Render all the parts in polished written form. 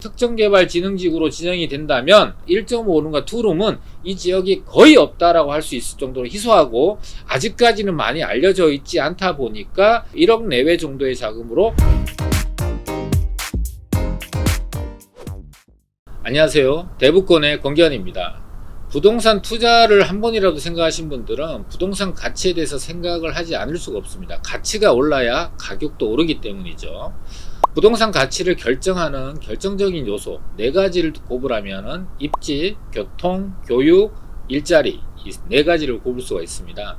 특정개발진흥지구로 지정이 된다면 1.5룸과 2룸은 이 지역이 거의 없다라고 할 수 있을 정도로 희소하고 아직까지는 많이 알려져 있지 않다 보니까 1억 내외 정도의 자금으로. 안녕하세요, 대부권의 권기환입니다. 부동산 투자를 한 번이라도 생각하신 분들은 부동산 가치에 대해서 생각을 하지 않을 수가 없습니다. 가치가 올라야 가격도 오르기 때문이죠. 부동산 가치를 결정하는 결정적인 요소 4가지를 꼽으라면 입지, 교통, 교육, 일자리, 이 4가지를 꼽을 수가 있습니다.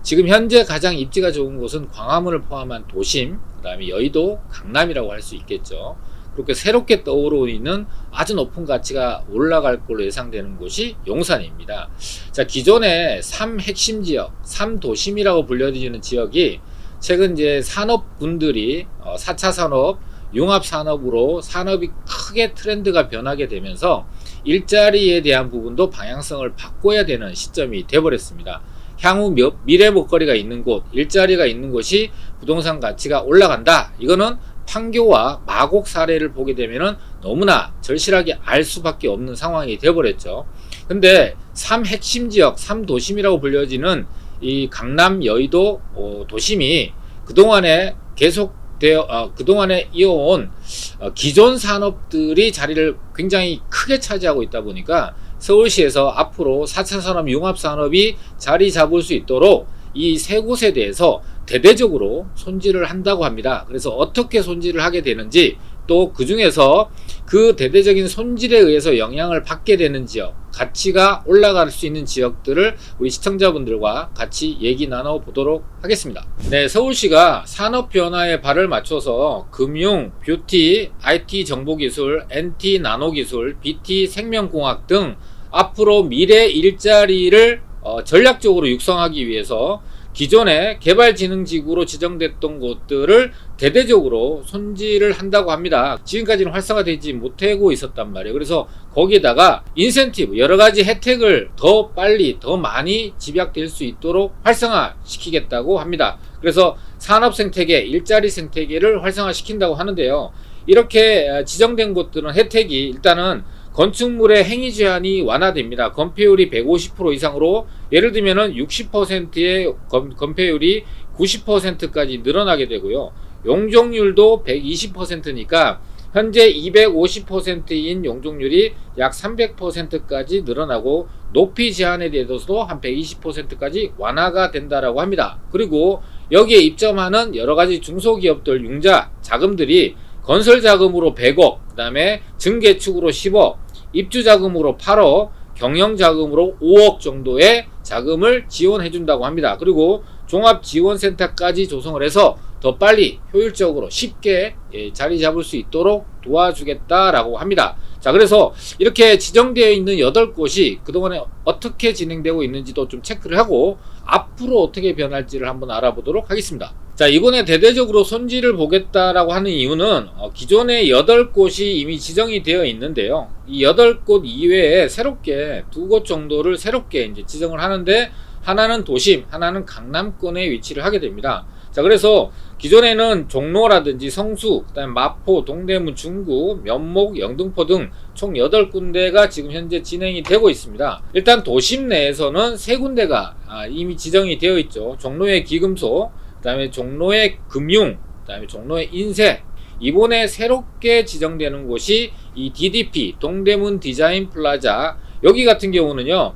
지금 현재 가장 입지가 좋은 곳은 광화문을 포함한 도심, 그 다음에 여의도, 강남이라고 할 수 있겠죠. 그렇게 새롭게 떠오르고 있는 아주 높은 가치가 올라갈 걸로 예상되는 곳이 용산입니다. 자, 기존의 3핵심 지역, 3도심이라고 불려지는 지역이 최근 이제 산업군들이 4차 산업, 융합산업으로 산업이 크게 트렌드가 변하게 되면서 일자리에 대한 부분도 방향성을 바꿔야 되는 시점이 되어버렸습니다. 향후 미래 먹거리가 있는 곳, 일자리가 있는 곳이 부동산 가치가 올라간다. 이거는 판교와 마곡 사례를 보게 되면은 너무나 절실하게 알 수밖에 없는 상황이 되어버렸죠. 근데 3핵심 지역, 3도심이라고 불려지는 이 강남, 여의도 도심이 그동안에 그동안에 이어온 기존 산업들이 자리를 굉장히 크게 차지하고 있다 보니까 서울시에서 앞으로 4차 산업, 융합산업이 자리 잡을 수 있도록 이 세 곳에 대해서 대대적으로 손질을 한다고 합니다. 그래서 어떻게 손질을 하게 되는지, 또 그 중에서 그 대대적인 손질에 의해서 영향을 받게 되는 지역, 가치가 올라갈 수 있는 지역들을 우리 시청자분들과 같이 얘기 나눠보도록 하겠습니다. 네, 서울시가 산업 변화에 발을 맞춰서 금융, 뷰티, IT 정보기술, NT 나노기술, BT 생명공학 등 앞으로 미래 일자리를 전략적으로 육성하기 위해서 기존의 개발진흥지구로 지정됐던 곳들을 대대적으로 손질을 한다고 합니다. 지금까지는 활성화되지 못하고 있었단 말이에요. 그래서 거기에다가 인센티브, 여러가지 혜택을 더 빨리 더 많이 집약될 수 있도록 활성화시키겠다고 합니다. 그래서 산업생태계, 일자리 생태계를 활성화시킨다고 하는데요. 이렇게 지정된 곳들은 혜택이 일단은 건축물의 행위 제한이 완화됩니다. 건폐율이 150% 이상으로, 예를 들면은 60%의 건폐율이 90%까지 늘어나게 되고요. 용적률도 120%니까 현재 250%인 용적률이 약 300%까지 늘어나고, 높이 제한에 대해서도 한 120%까지 완화가 된다라고 합니다. 그리고 여기에 입점하는 여러가지 중소기업들 융자 자금들이 건설 자금으로 100억, 그 다음에 증개축으로 10억, 입주 자금으로 8억, 경영 자금으로 5억 정도의 자금을 지원해 준다고 합니다. 그리고 종합지원센터까지 조성을 해서 더 빨리 효율적으로 쉽게 자리 잡을 수 있도록 도와주겠다라고 합니다. 자, 그래서 이렇게 지정되어 있는 8곳이 그동안에 어떻게 진행되고 있는지도 좀 체크를 하고 앞으로 어떻게 변할지를 한번 알아보도록 하겠습니다. 자, 이번에 대대적으로 손질을 보겠다라고 하는 이유는 기존의 8곳이 이미 지정이 되어 있는데요. 이 8곳 이외에 새롭게 2곳 정도를 새롭게 이제 지정을 하는데, 하나는 도심, 하나는 강남권에 위치를 하게 됩니다. 자, 그래서 기존에는 종로라든지 성수, 그다음에 마포, 동대문, 중구, 면목, 영등포 등 총 8군데가 지금 현재 진행이 되고 있습니다. 일단 도심 내에서는 3군데가 이미 지정이 되어 있죠. 종로의 기금소, 그다음에 종로의 금융, 그다음에 종로의 인쇄. 이번에 새롭게 지정되는 곳이 이 DDP, 동대문 디자인 플라자. 여기 같은 경우는요,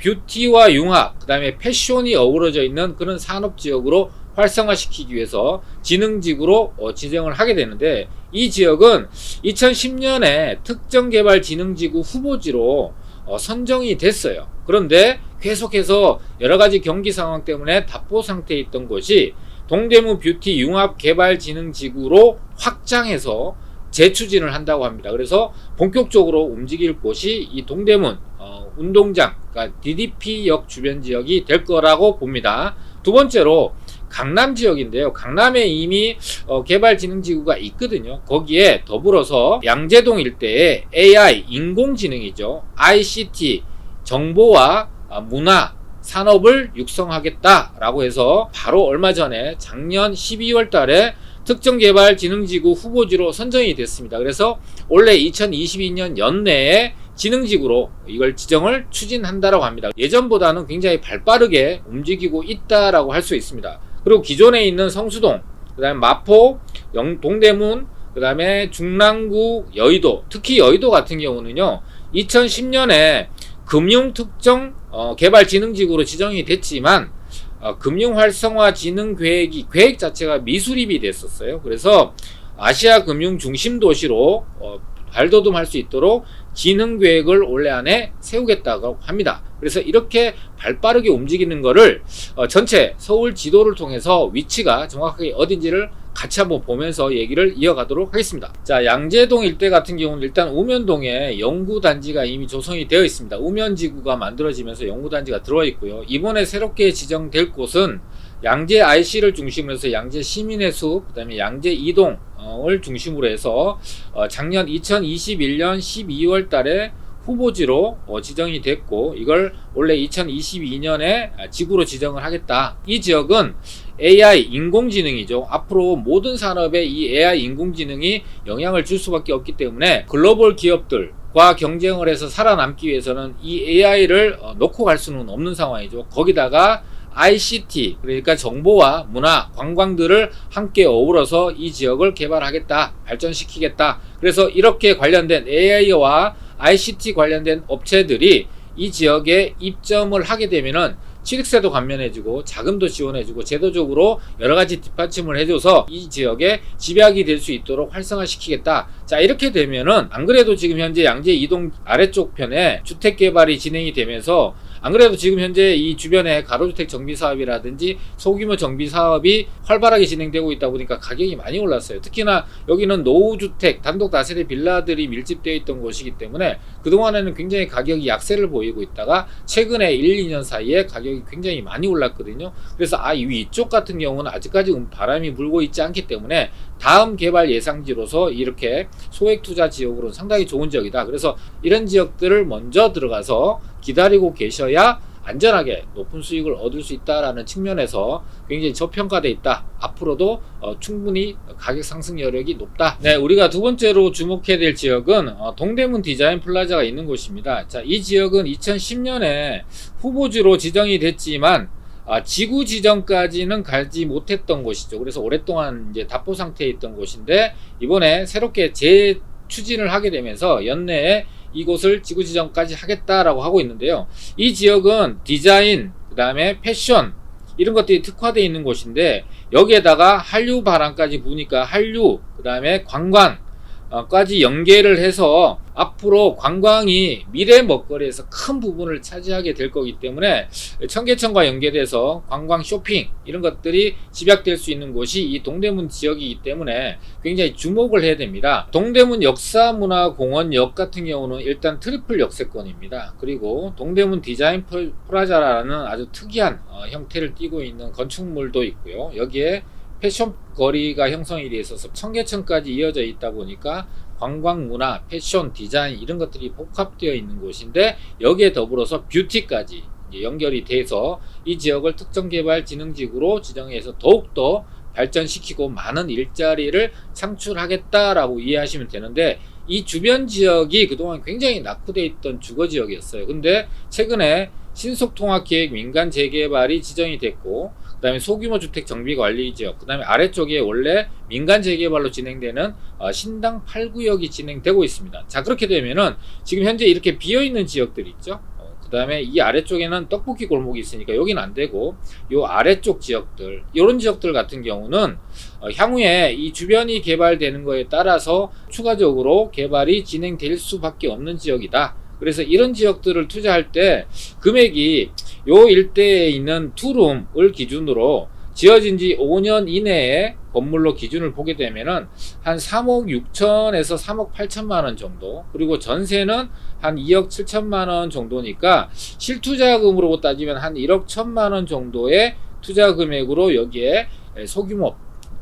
뷰티와 융합, 그 다음에 패션이 어우러져 있는 그런 산업지역으로 활성화시키기 위해서 진흥지구로 지정을 하게 되는데, 이 지역은 2010년에 특정개발진흥지구 후보지로 선정이 됐어요. 그런데 계속해서 여러가지 경기 상황 때문에 답보 상태에 있던 곳이 동대문 뷰티 융합개발진흥지구로 확장해서 재추진을 한다고 합니다. 그래서 본격적으로 움직일 곳이 이 동대문 운동장, 그러니까 DDP역 주변 지역이 될 거라고 봅니다. 두 번째로 강남 지역인데요. 강남에 이미 개발진흥지구가 있거든요. 거기에 더불어서 양재동 일대에 AI, 인공지능이죠. ICT, 정보와 문화, 산업을 육성하겠다라고 해서 바로 얼마 전에 작년 12월 달에 특정개발진흥지구 후보지로 선정이 됐습니다. 그래서 올해 2022년 연내에 진흥지구로 이걸 지정을 추진한다라고 합니다. 예전보다는 굉장히 발빠르게 움직이고 있다라고 할 수 있습니다. 그리고 기존에 있는 성수동, 그 다음에 마포, 동대문, 그 다음에 중랑구, 여의도, 특히 여의도 같은 경우는요 2010년에 금융특정 개발진흥지구로 지정이 됐지만 금융활성화진흥계획 자체가 미수립이 됐었어요. 그래서 아시아 금융 중심 도시로 발돋움할 수 있도록 진흥계획을 올해 안에 세우겠다고 합니다. 그래서 이렇게 발빠르게 움직이는 거를 전체 서울 지도를 통해서 위치가 정확하게 어딘지를 같이 한번 보면서 얘기를 이어가도록 하겠습니다. 자, 양재동 일대 같은 경우는 일단 우면동에 연구단지가 이미 조성이 되어 있습니다. 우면지구가 만들어지면서 연구단지가 들어와 있고요. 이번에 새롭게 지정될 곳은 양재 IC를 중심으로 해서 양재 시민의 숲, 그 다음에 양재 이동을 중심으로 해서 작년 2021년 12월 달에 후보지로 지정이 됐고, 이걸 원래 2022년에 지구로 지정을 하겠다. 이 지역은 AI 인공지능이죠. 앞으로 모든 산업에 이 AI 인공지능이 영향을 줄 수밖에 없기 때문에 글로벌 기업들과 경쟁을 해서 살아남기 위해서는 이 AI를 놓고 갈 수는 없는 상황이죠. 거기다가 ICT, 그러니까 정보와 문화, 관광들을 함께 어우러서 이 지역을 개발하겠다, 발전시키겠다. 그래서 이렇게 관련된 AI와 ICT 관련된 업체들이 이 지역에 입점을 하게 되면은 취득세도 감면해주고 자금도 지원해주고 제도적으로 여러가지 뒷받침을 해줘서 이 지역에 집약이 될 수 있도록 활성화시키겠다. 자, 이렇게 되면은 안 그래도 지금 현재 양재 이동 아래쪽 편에 주택개발이 진행이 되면서 안 그래도 지금 현재 이 주변에 가로주택 정비사업이라든지 소규모 정비사업이 활발하게 진행되고 있다 보니까 가격이 많이 올랐어요. 특히나 여기는 노후주택, 단독 다세대 빌라들이 밀집되어 있던 곳이기 때문에 그동안에는 굉장히 가격이 약세를 보이고 있다가 최근에 1, 2년 사이에 가격이 굉장히 많이 올랐거든요. 그래서 이쪽 같은 경우는 아직까지 바람이 불고 있지 않기 때문에 다음 개발 예상지로서 이렇게 소액 투자 지역으로는 상당히 좋은 지역이다. 그래서 이런 지역들을 먼저 들어가서 기다리고 계셔야 안전하게 높은 수익을 얻을 수 있다라는 측면에서 굉장히 저평가되어 있다. 앞으로도 충분히 가격 상승 여력이 높다. 네, 우리가 두 번째로 주목해야 될 지역은 동대문 디자인 플라자가 있는 곳입니다. 자, 이 지역은 2010년에 후보지로 지정이 됐지만 지구 지정까지는 가지 못했던 곳이죠. 그래서 오랫동안 이제 답보 상태에 있던 곳인데 이번에 새롭게 재추진을 하게 되면서 연내에 이곳을 지구 지정까지 하겠다라고 하고 있는데요. 이 지역은 디자인, 그 다음에 패션 이런 것들이 특화되어 있는 곳인데 여기에다가 한류 바람까지 부으니까 한류, 그 다음에 관광까지 연계를 해서 앞으로 관광이 미래 먹거리에서 큰 부분을 차지하게 될 거기 때문에 청계천과 연계돼서 관광 쇼핑 이런 것들이 집약될 수 있는 곳이 이 동대문 지역이기 때문에 굉장히 주목을 해야 됩니다. 동대문 역사문화공원역 같은 경우는 일단 트리플 역세권입니다. 그리고 동대문 디자인 플라자라는 아주 특이한 형태를 띠고 있는 건축물도 있고요. 여기에 패션 거리가 형성이 되어 있어서 청계천까지 이어져 있다 보니까 관광, 문화, 패션, 디자인 이런 것들이 복합되어 있는 곳인데 여기에 더불어서 뷰티까지 연결이 돼서 이 지역을 특정개발진흥지구로 지정해서 더욱더 발전시키고 많은 일자리를 창출하겠다라고 이해하시면 되는데 이 주변 지역이 그동안 굉장히 낙후되어 있던 주거지역이었어요. 근데 최근에 신속통합계획 민간 재개발이 지정이 됐고 그 다음에 소규모 주택 정비관리지역, 그 다음에 아래쪽에 원래 민간 재개발로 진행되는 신당 8구역이 진행되고 있습니다. 자, 그렇게 되면은 지금 현재 이렇게 비어있는 지역들이 있죠. 그 다음에 이 아래쪽에는 떡볶이 골목이 있으니까 여기는 안 되고 요 아래쪽 지역들, 이런 지역들 같은 경우는 향후에 이 주변이 개발되는 거에 따라서 추가적으로 개발이 진행될 수밖에 없는 지역이다. 그래서 이런 지역들을 투자할 때 금액이 요 일대에 있는 투룸을 기준으로 지어진 지 5년 이내에 건물로 기준을 보게 되면은 한 3억 6천에서 3억 8천만 원 정도, 그리고 전세는 한 2억 7천만 원 정도니까 실투자금으로 따지면 한 1억 1천만 원 정도의 투자 금액으로 여기에 소규모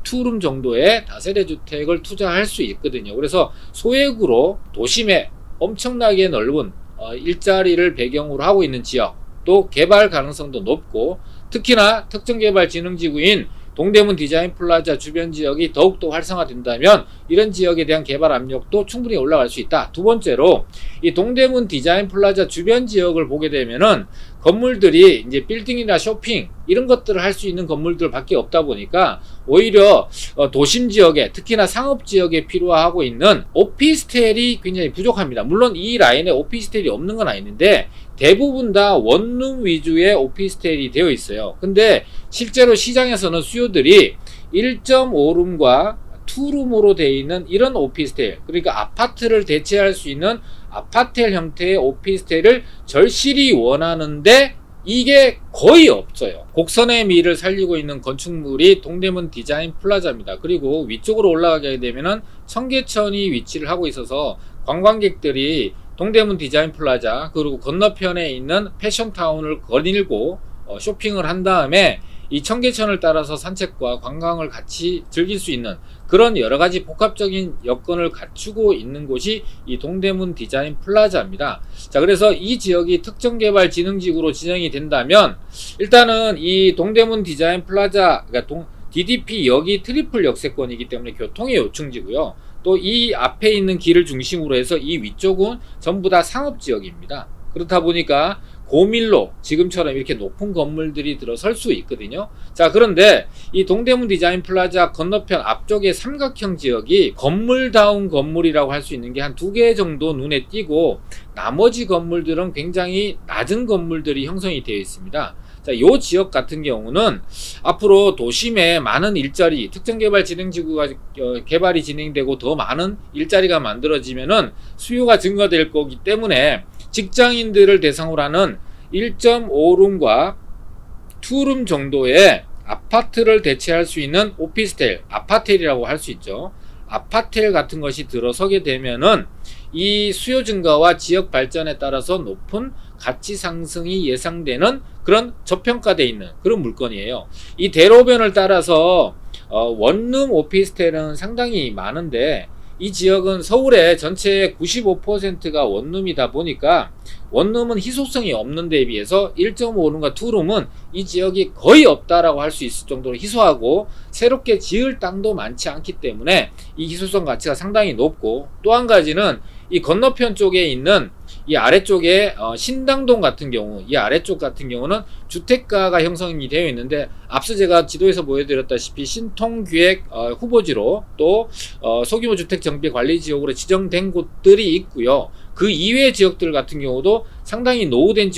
투룸 정도의 다세대 주택을 투자할 수 있거든요. 그래서 소액으로 도심에 엄청나게 넓은 일자리를 배경으로 하고 있는 지역, 또 개발 가능성도 높고 특히나 특정개발진흥지구인 동대문 디자인 플라자 주변 지역이 더욱더 활성화된다면 이런 지역에 대한 개발 압력도 충분히 올라갈 수 있다. 두 번째로 이 동대문 디자인 플라자 주변 지역을 보게 되면은 건물들이 이제 빌딩이나 쇼핑 이런 것들을 할 수 있는 건물들밖에 없다 보니까 오히려 도심 지역에 특히나 상업 지역에 필요하고 있는 오피스텔이 굉장히 부족합니다. 물론 이 라인에 오피스텔이 없는 건 아닌데 대부분 다 원룸 위주의 오피스텔이 되어 있어요. 근데 실제로 시장에서는 수요들이 1.5룸과 2룸으로 되어 있는 이런 오피스텔, 그러니까 아파트를 대체할 수 있는 아파텔 형태의 오피스텔을 절실히 원하는데 이게 거의 없어요. 곡선의 미를 살리고 있는 건축물이 동대문 디자인 플라자입니다. 그리고 위쪽으로 올라가게 되면은 청계천이 위치를 하고 있어서 관광객들이 동대문 디자인 플라자 그리고 건너편에 있는 패션타운을 거닐고 쇼핑을 한 다음에 이 청계천을 따라서 산책과 관광을 같이 즐길 수 있는 그런 여러가지 복합적인 여건을 갖추고 있는 곳이 이 동대문 디자인 플라자입니다. 자, 그래서 이 지역이 특정개발진흥지구로 지정이 된다면 일단은 이 동대문 디자인 플라자, 그러니까 DDP 역이 트리플 역세권이기 때문에 교통의 요충지고요. 또 이 앞에 있는 길을 중심으로 해서 이 위쪽은 전부 다 상업지역입니다. 그렇다 보니까 고밀로 지금처럼 이렇게 높은 건물들이 들어설 수 있거든요. 자, 그런데 이 동대문 디자인 플라자 건너편 앞쪽의 삼각형 지역이 건물다운 건물이라고 할 수 있는 게 한 2개 정도 눈에 띄고 나머지 건물들은 굉장히 낮은 건물들이 형성이 되어 있습니다. 자, 요 지역 같은 경우는 앞으로 도심에 많은 일자리, 특정개발진흥지구가 개발이 진행되고 더 많은 일자리가 만들어지면은 수요가 증가될 거기 때문에 직장인들을 대상으로 하는 1.5룸과 2룸 정도의 아파트를 대체할 수 있는 오피스텔, 아파텔이라고 할 수 있죠. 아파텔 같은 것이 들어서게 되면은 이 수요 증가와 지역 발전에 따라서 높은 가치 상승이 예상되는 그런 저평가되어 있는 그런 물건이에요. 이 대로변을 따라서 원룸 오피스텔은 상당히 많은데 이 지역은 서울의 전체의 95%가 원룸이다 보니까 원룸은 희소성이 없는 데 비해서 1.5룸과 2룸은 이 지역이 거의 없다라고 할 수 있을 정도로 희소하고 새롭게 지을 땅도 많지 않기 때문에 이 희소성 가치가 상당히 높고, 또 한 가지는 이 건너편 쪽에 있는 이 아래쪽에 신당동 같은 경우, 이 아래쪽 같은 경우는 주택가가 형성이 되어 있는데 앞서 제가 지도에서 보여드렸다시피 신통기획 후보지로 또 소규모 주택 정비 관리 지역으로 지정된 곳들이 있고요. 그 이외의 지역들 같은 경우도 상당히 노후된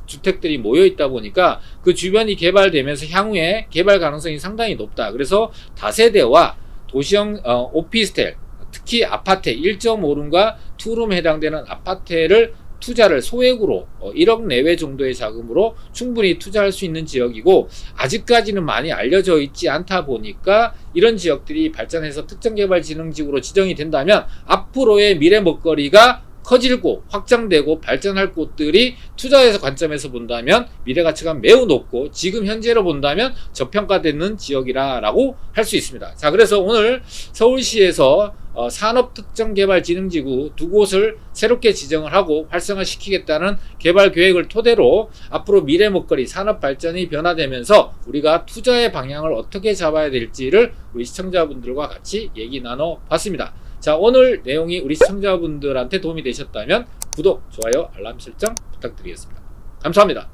주택들이 모여 있다 보니까 그 주변이 개발되면서 향후에 개발 가능성이 상당히 높다. 그래서 다세대와 도시형 오피스텔, 특히 아파트 1.5룸과 2룸에 해당되는 아파트를 투자를 소액으로 1억 내외 정도의 자금으로 충분히 투자할 수 있는 지역이고, 아직까지는 많이 알려져 있지 않다 보니까 이런 지역들이 발전해서 특정개발진흥지구로 지정이 된다면 앞으로의 미래 먹거리가 커지고 확장되고 발전할 곳들이 투자에서 관점에서 본다면 미래가치가 매우 높고 지금 현재로 본다면 저평가되는 지역이라고 할 수 있습니다. 자, 그래서 오늘 서울시에서 산업특정개발진흥지구 2곳을 새롭게 지정을 하고 활성화시키겠다는 개발 계획을 토대로 앞으로 미래 먹거리 산업 발전이 변화되면서 우리가 투자의 방향을 어떻게 잡아야 될지를 우리 시청자분들과 같이 얘기 나눠 봤습니다. 자, 오늘 내용이 우리 시청자분들한테 도움이 되셨다면 구독, 좋아요, 알람 설정 부탁드리겠습니다. 감사합니다.